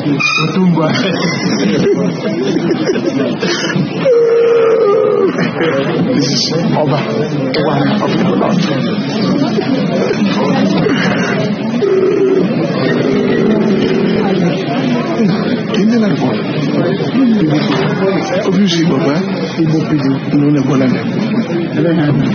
This is Oba, the one of the Lord. Quindi la rivolta. Obviously, Baba, non è buona. Quindi la rivolta.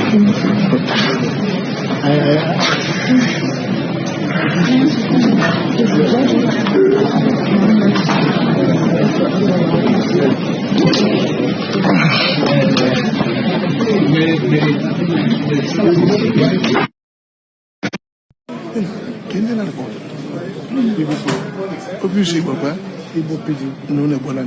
Obviously, Baba, non è buona.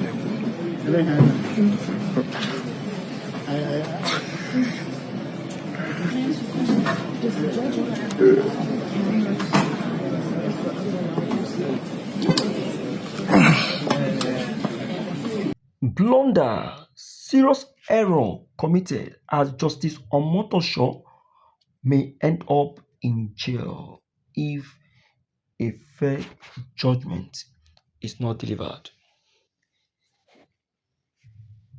Blunder, serious error committed as Justice Omotosho may end up in jail if a fair judgment is not delivered,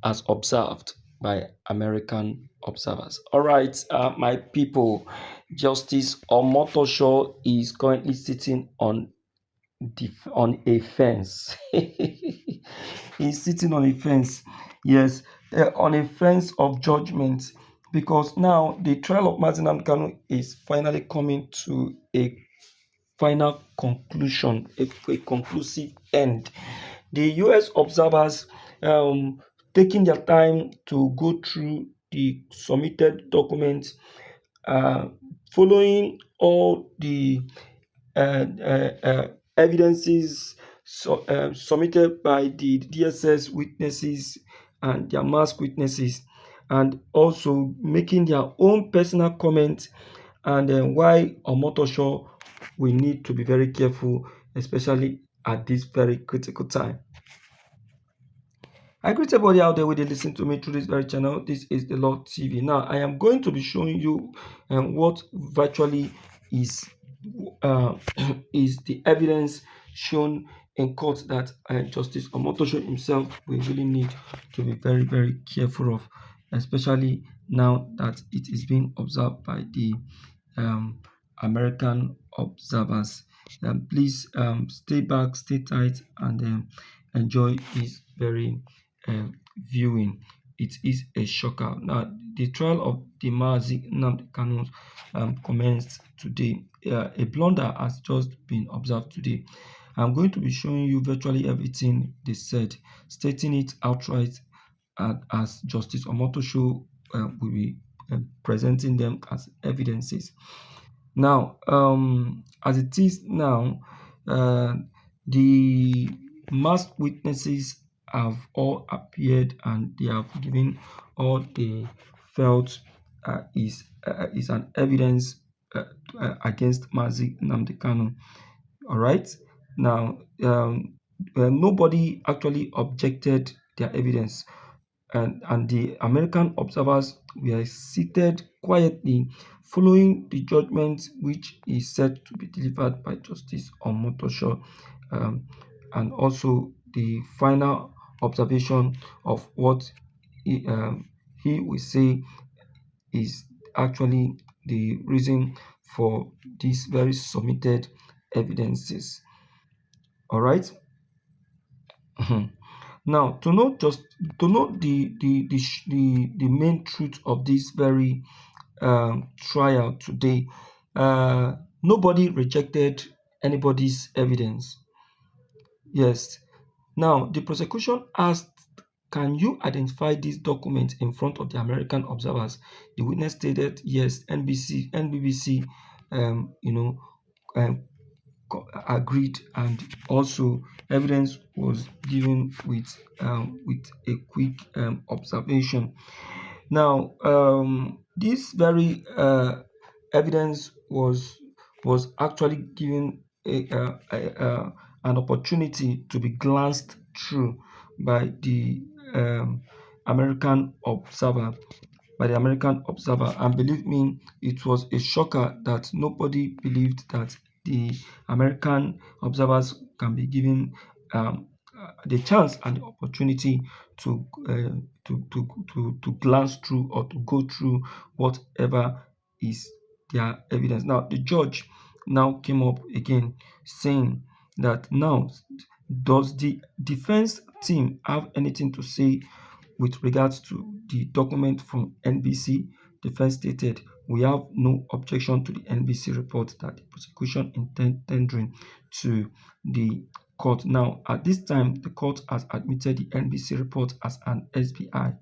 as observed by American observers. All right, my people, Justice Omotosho is currently sitting on a fence. He's sitting on a fence, yes, on a fence of judgment, because now the trial of Mazi Nnamdi Kanu is finally coming to a final conclusion, a conclusive end. The U.S. observers taking their time to go through the submitted documents, following all the evidences submitted by the DSS witnesses and their masked witnesses, and also making their own personal comments, and why Omotosho will need to be very careful, especially at this very critical time. I greet everybody out there who they listen to me through this very channel. This is the Lord TV. Now, I am going to be showing you what virtually is is the evidence shown in court that Justice Omotosho himself will really need to be very, very careful of, especially now that it is being observed by the American observers. Please stay back, stay tight, and enjoy this very viewing. It is a shocker. Now, the trial of the Mazi Nnamdi Kanu commenced today. A blunder has just been observed today. I'm going to be showing you virtually everything they said, stating it outright as Justice Omotosho will be presenting them as evidences. Now, as it is now, the masked witnesses have all appeared and they have given all they felt is an evidence against Mazi Nnamdi Kanu. All right. Now, nobody actually objected their evidence, and the American observers were seated quietly following the judgment which is said to be delivered by Justice Omotosho, and also the final observation of what he will say is actually the reason for these very submitted evidences. All right. Now, to know the main truth of this very trial today, nobody rejected anybody's evidence. Yes. Now, the prosecution asked, "Can you identify these documents in front of the American observers?" The witness stated, "Yes." NBBC, agreed, and also evidence was given with a quick observation. Now, this very evidence was actually given an opportunity to be glanced through by the American observer. And believe me, it was a shocker that nobody believed that the American observers can be given the chance and the opportunity to glance through or to go through whatever is their evidence. Now the judge now came up again saying that now, does the defense team have anything to say with regards to the document from NBC? Defense stated, we have no objection to the NBC report that the prosecution intend tendering to the court. Now, at this time, the court has admitted the NBC report as an SBI.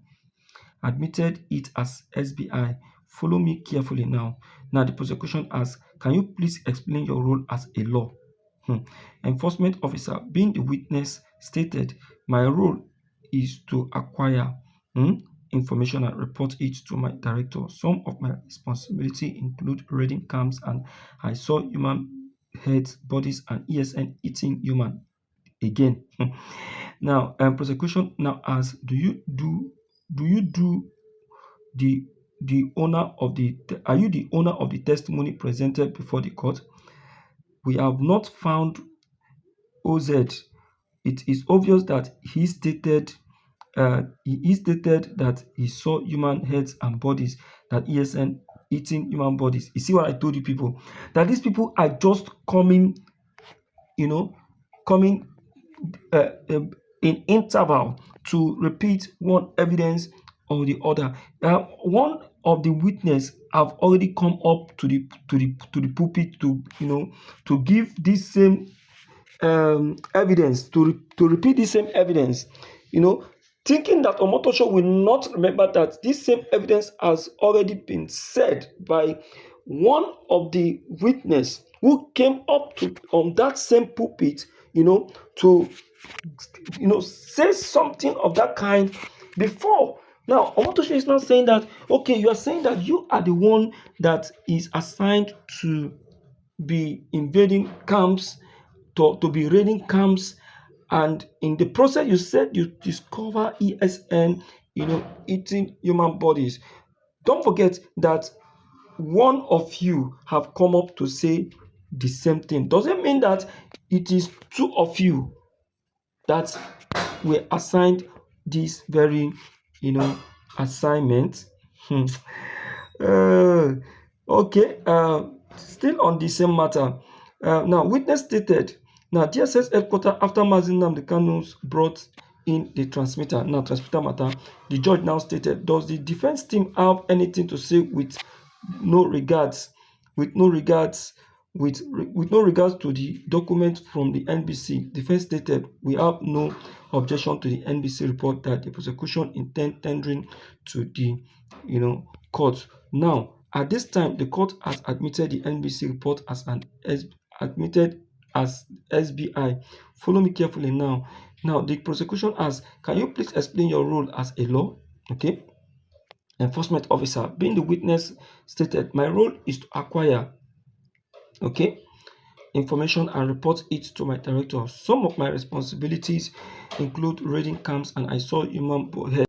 Admitted it as SBI. Follow me carefully now. Now, the prosecution asks, can you please explain your role as a law? Enforcement officer, being the witness, stated, my role is to acquire information and report it to my director. Some of my responsibility include raiding camps, and I saw human heads, bodies, and ESN eating human again. Now, prosecution now asks, do you do the owner of the are you the owner of the testimony presented before the court? We have not found OZ. It is obvious that he stated that he saw human heads and bodies, that ESN eating human bodies. You see what I told you people? That these people are just coming in interval to repeat one evidence or the other. One of the witness have already come up to the pulpit to give this same evidence, to repeat the same evidence, thinking that Omotosho will not remember that this same evidence has already been said by one of the witness who came up on that same pulpit, to say something of that kind before. Now, Omotosho is not saying that, okay, you are saying that you are the one that is assigned to be invading camps, to be raiding camps, and in the process you said you discover ESN, eating human bodies. Don't forget that one of you have come up to say the same thing. Doesn't mean that it is two of you that were assigned this very, assignment. Okay. Still on the same matter. Now, witness stated. Now, DSS headquarters, after Mazi Nnamdi Kanu brought in the transmitter. Now, transmitter matter. The judge now stated, does the defense team have anything to say with no regards to the document from the NBC? Defense stated, we have no objection to the NBC report that the prosecution intend tendering to the court. Now, at this time, the court has admitted the NBC report as admitted as SBI. Follow me carefully now. Now, the prosecution asks, can you please explain your role as a law? Okay. Enforcement officer, being the witness, stated, my role is to acquire information and report it to my director. Some of my responsibilities include raiding camps, and I saw human head